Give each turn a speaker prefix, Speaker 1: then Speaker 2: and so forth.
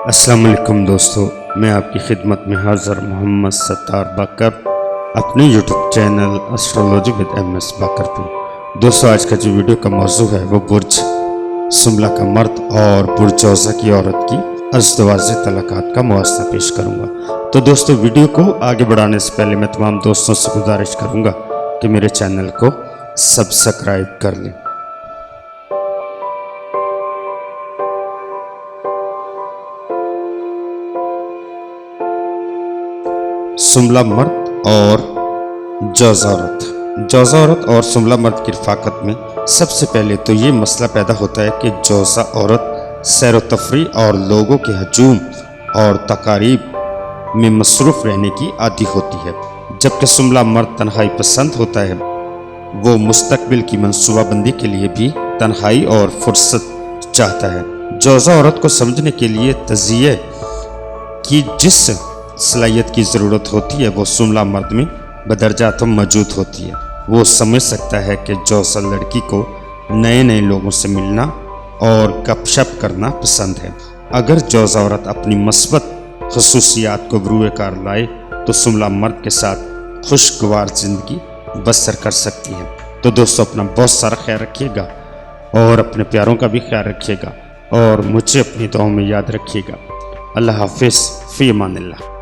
Speaker 1: अस्सलाम वालेकुम दोस्तों, मैं आपकी खिदमत में हाज़िर मोहम्मद सत्तार बाकर अपने YouTube channel astrology with MS बाकर पे। दोस्तों, आज का जो वीडियो का मौजू है वो बुर्ज सुमला का मर्द और बुर्ज जोज़ा की औरत की अज़दवाज तलाक़ात का मुआवजा पेश करूँगा। तो दोस्तों, वीडियो को आगे बढ़ाने से पहले मैं तमाम दोस्तों से गुजारिश करूँगा कि मेरे चैनल को सब्सक्राइब कर लें। सुमला मर्द और जोज़ा औरत। जोज़ा औरत और सुमला मर्द की रफ़ाकत में सबसे पहले तो ये मसला पैदा होता है कि जोज़ा औरत सैर व तफरी और लोगों के हजूम और तकारीब में मसरूफ़ रहने की आदी होती है, जबकि सुमला मर्द तन्हाई पसंद होता है। वो मुस्तकबिल की मनसूबाबंदी के लिए भी तन्हाई और फुर्सत चाहता है। जोज़ा औरत को समझने के लिए तज़िये की जिस सलाहियत की ज़रूरत होती है वो सुमला मर्द में बदरजात मौजूद होती है। वो समझ सकता है कि जोज़ा लड़की को नए नए लोगों से मिलना और गपशप करना पसंद है। अगर जोज़ा औरत अपनी मस्बत खसूसियात को बरूए कार लाए तो सुमला मर्द के साथ खुशगवार ज़िंदगी बसर कर सकती है। तो दोस्तों, अपना बहुत सारा ख्याल रखिएगा और अपने प्यारों का भी ख्याल रखिएगा और मुझे अपनी दुआओं में याद रखिएगा। अल्लाह हाफिज़, फ़ी अमानिल्लाह।